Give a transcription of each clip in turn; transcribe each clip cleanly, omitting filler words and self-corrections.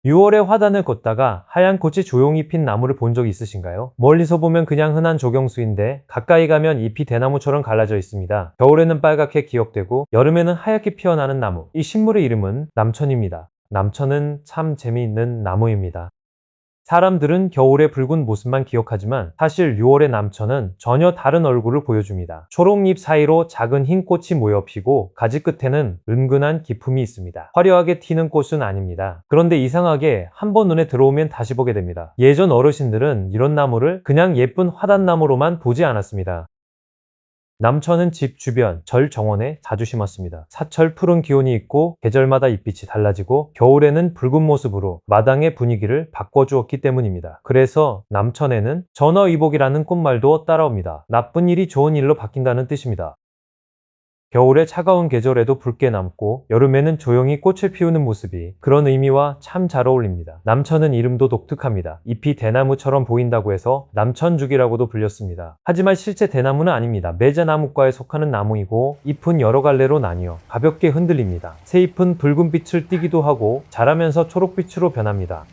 6월에 화단을 걷다가 하얀 꽃이 조용히 핀 나무를 본 적 있으신가요? 멀리서 보면 그냥 흔한 조경수인데 가까이 가면 잎이 대나무처럼 갈라져 있습니다. 겨울에는 빨갛게 기억되고 여름에는 하얗게 피어나는 나무. 이 식물의 이름은 남천입니다. 남천은 참 재미있는 나무입니다. 사람들은 겨울의 붉은 모습만 기억하지만 사실 6월의 남천은 전혀 다른 얼굴을 보여줍니다. 초록잎 사이로 작은 흰 꽃이 모여 피고 가지 끝에는 은근한 기품이 있습니다. 화려하게 튀는 꽃은 아닙니다. 그런데 이상하게 한번 눈에 들어오면 다시 보게 됩니다. 예전 어르신들은 이런 나무를 그냥 예쁜 화단나무로만 보지 않았습니다. 남천은 집 주변, 절 정원에 자주 심었습니다. 사철 푸른 기온이 있고 계절마다 잎빛이 달라지고 겨울에는 붉은 모습으로 마당의 분위기를 바꿔주었기 때문입니다. 그래서 남천에는 전어이복이라는 꽃말도 따라옵니다. 나쁜 일이 좋은 일로 바뀐다는 뜻입니다. 겨울의 차가운 계절에도 붉게 남고 여름에는 조용히 꽃을 피우는 모습이 그런 의미와 참 잘 어울립니다. 남천은 이름도 독특합니다. 잎이 대나무처럼 보인다고 해서 남천죽이라고도 불렸습니다. 하지만 실제 대나무는 아닙니다. 매자나무과에 속하는 나무이고 잎은 여러 갈래로 나뉘어 가볍게 흔들립니다. 새 잎은 붉은빛을 띠기도 하고 자라면서 초록빛으로 변합니다.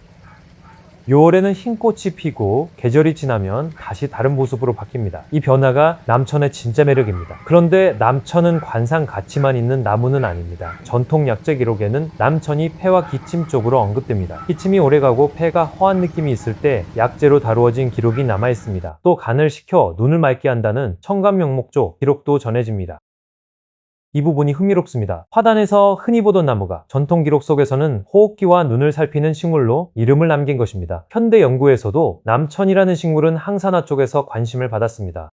6월에는 흰 꽃이 피고 계절이 지나면 다시 다른 모습으로 바뀝니다. 이 변화가 남천의 진짜 매력입니다. 그런데 남천은 관상 가치만 있는 나무는 아닙니다. 전통 약재 기록에는 남천이 폐와 기침 쪽으로 언급됩니다. 기침이 오래가고 폐가 허한 느낌이 있을 때 약재로 다루어진 기록이 남아 있습니다. 또 간을 식혀 눈을 맑게 한다는 청간명목조 기록도 전해집니다. 이 부분이 흥미롭습니다. 화단에서 흔히 보던 나무가 전통 기록 속에서는 호흡기와 눈을 살피는 식물로 이름을 남긴 것입니다. 현대 연구에서도 남천이라는 식물은 항산화 쪽에서 관심을 받았습니다.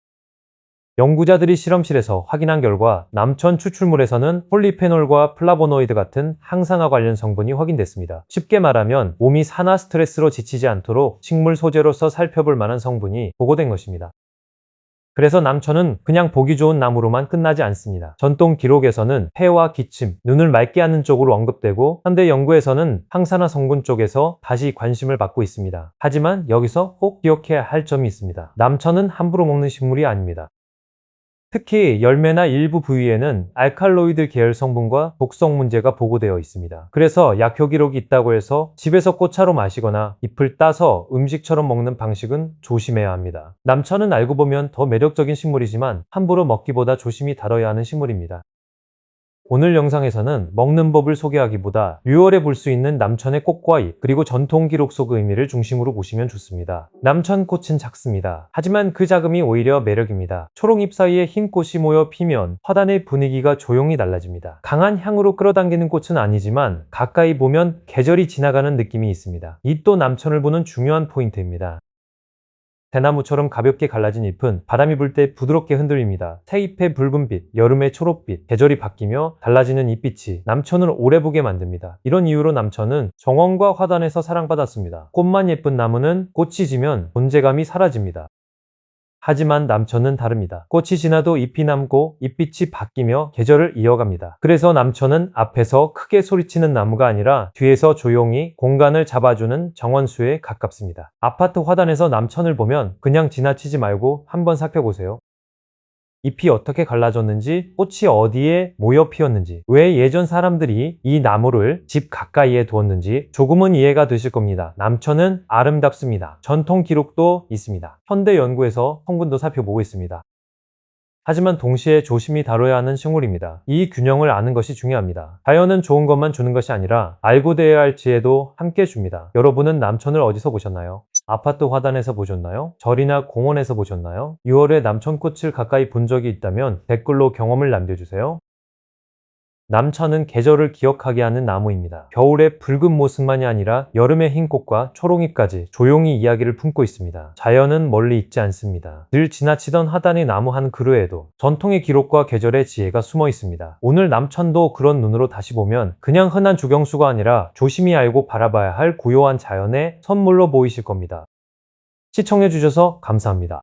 연구자들이 실험실에서 확인한 결과 남천 추출물에서는 폴리페놀과 플라보노이드 같은 항산화 관련 성분이 확인됐습니다. 쉽게 말하면 몸이 산화 스트레스로 지치지 않도록 식물 소재로서 살펴볼 만한 성분이 보고된 것입니다. 그래서 남천은 그냥 보기 좋은 나무로만 끝나지 않습니다. 전통 기록에서는 폐와 기침, 눈을 맑게 하는 쪽으로 언급되고 현대 연구에서는 항산화 성분 쪽에서 다시 관심을 받고 있습니다. 하지만 여기서 꼭 기억해야 할 점이 있습니다. 남천은 함부로 먹는 식물이 아닙니다. 특히 열매나 일부 부위에는 알칼로이드 계열 성분과 독성 문제가 보고되어 있습니다. 그래서 약효 기록이 있다고 해서 집에서 꽃차로 마시거나 잎을 따서 음식처럼 먹는 방식은 조심해야 합니다. 남천은 알고 보면 더 매력적인 식물이지만 함부로 먹기보다 조심히 다뤄야 하는 식물입니다. 오늘 영상에서는 먹는 법을 소개하기보다 6월에 볼 수 있는 남천의 꽃과 잎, 그리고 전통 기록 속 의미를 중심으로 보시면 좋습니다. 남천꽃은 작습니다. 하지만 그 작음이 오히려 매력입니다. 초록잎 사이에 흰 꽃이 모여 피면 화단의 분위기가 조용히 달라집니다. 강한 향으로 끌어당기는 꽃은 아니지만 가까이 보면 계절이 지나가는 느낌이 있습니다. 이 또 남천을 보는 중요한 포인트입니다. 대나무처럼 가볍게 갈라진 잎은 바람이 불 때 부드럽게 흔들립니다. 새잎의 붉은빛, 여름의 초록빛, 계절이 바뀌며 달라지는 잎빛이 남천을 오래 보게 만듭니다. 이런 이유로 남천은 정원과 화단에서 사랑받았습니다. 꽃만 예쁜 나무는 꽃이 지면 존재감이 사라집니다. 하지만 남천은 다릅니다. 꽃이 지나도 잎이 남고 잎빛이 바뀌며 계절을 이어갑니다. 그래서 남천은 앞에서 크게 소리치는 나무가 아니라 뒤에서 조용히 공간을 잡아주는 정원수에 가깝습니다. 아파트 화단에서 남천을 보면 그냥 지나치지 말고 한번 살펴보세요. 잎이 어떻게 갈라졌는지, 꽃이 어디에 모여 피었는지, 왜 예전 사람들이 이 나무를 집 가까이에 두었는지 조금은 이해가 되실 겁니다. 남천은 아름답습니다. 전통 기록도 있습니다. 현대 연구에서 성분도 살펴보고 있습니다. 하지만 동시에 조심히 다뤄야 하는 식물입니다. 이 균형을 아는 것이 중요합니다. 자연은 좋은 것만 주는 것이 아니라 알고 대해야 할 지혜도 함께 줍니다. 여러분은 남천을 어디서 보셨나요? 아파트 화단에서 보셨나요? 절이나 공원에서 보셨나요? 6월에 남천꽃을 가까이 본 적이 있다면 댓글로 경험을 남겨주세요. 남천은 계절을 기억하게 하는 나무입니다. 겨울의 붉은 모습만이 아니라 여름의 흰 꽃과 초록잎까지 조용히 이야기를 품고 있습니다. 자연은 멀리 있지 않습니다. 늘 지나치던 하단의 나무 한 그루에도 전통의 기록과 계절의 지혜가 숨어 있습니다. 오늘 남천도 그런 눈으로 다시 보면 그냥 흔한 주경수가 아니라 조심히 알고 바라봐야 할 고요한 자연의 선물로 보이실 겁니다. 시청해주셔서 감사합니다.